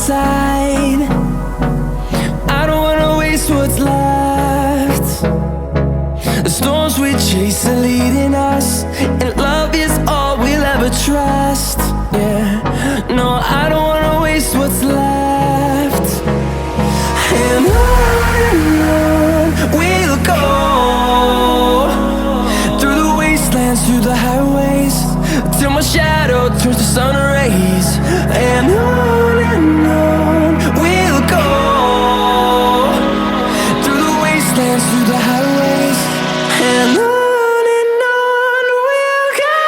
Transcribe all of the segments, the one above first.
side. I don't wanna waste what's left. The storms we chase are leading us, and love is all we'll ever trust. Yeah, no, I don't wanna waste what's left. And on we'll go, through the wastelands, through the highways, till my shadow turns to sun rays. And on we'll go, through the wastelands, through the highways, and on we'll go.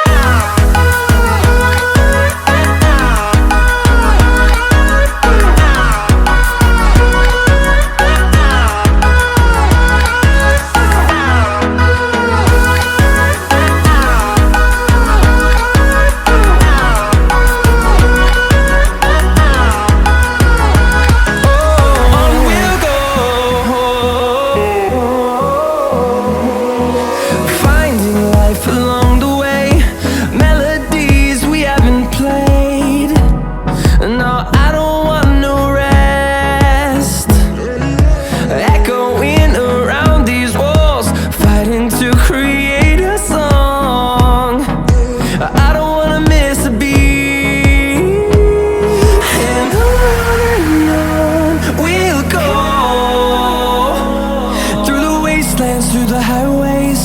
Through the highways,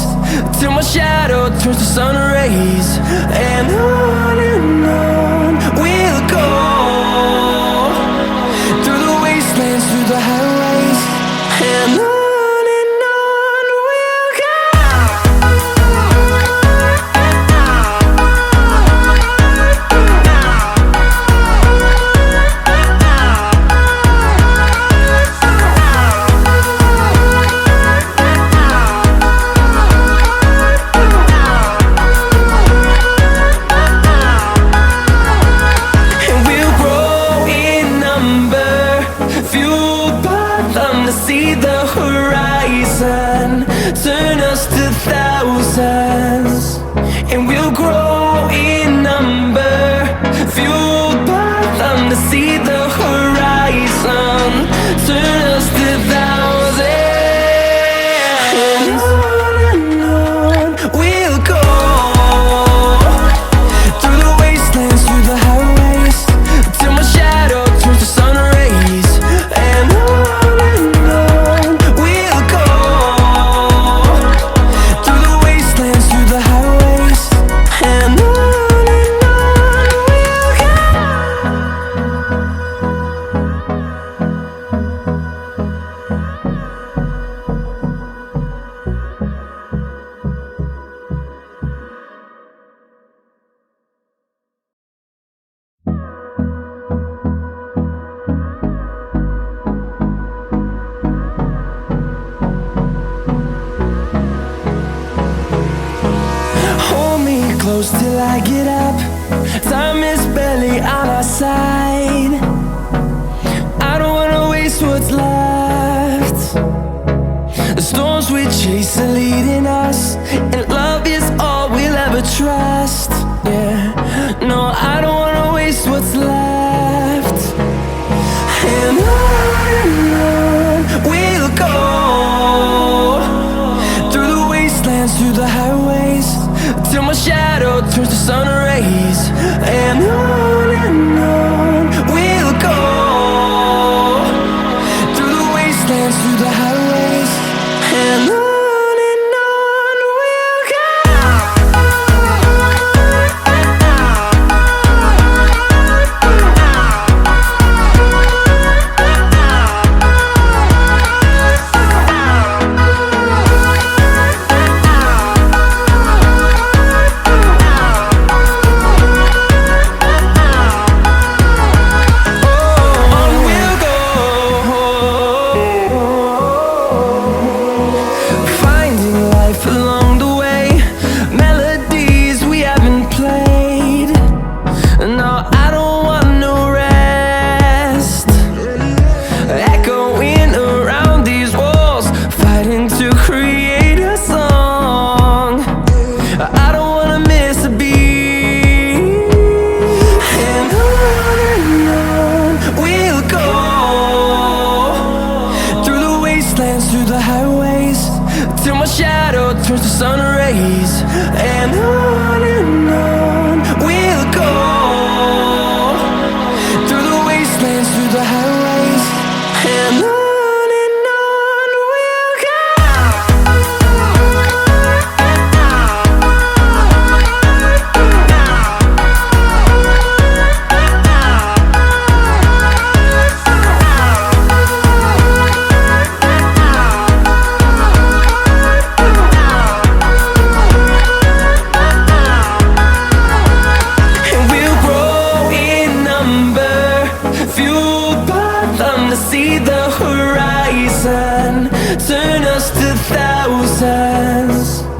till my shadow turns to sun rays. And on we'll go, through the wastelands, through the highways, and on we'll go. See the horizon turn us to thousands, and we'll grow in number, fueled by them. To see the horizon turn us to thousands, and on we'll go, through the wastelands, through the highways, till my shadow turns to sun rays. And close till I get up. Time is barely on our side. I don't wanna waste what's left. The storms we chase are leading us, and love is all we'll ever trust. Yeah, no, I don't wanna waste what's left. And on we'll go, through the wastelands, through the highways, till my shadow turns to sun rays. And on we'll go, through the wastelands, through the highways, and on fathom to see the horizon, turn us to thousands.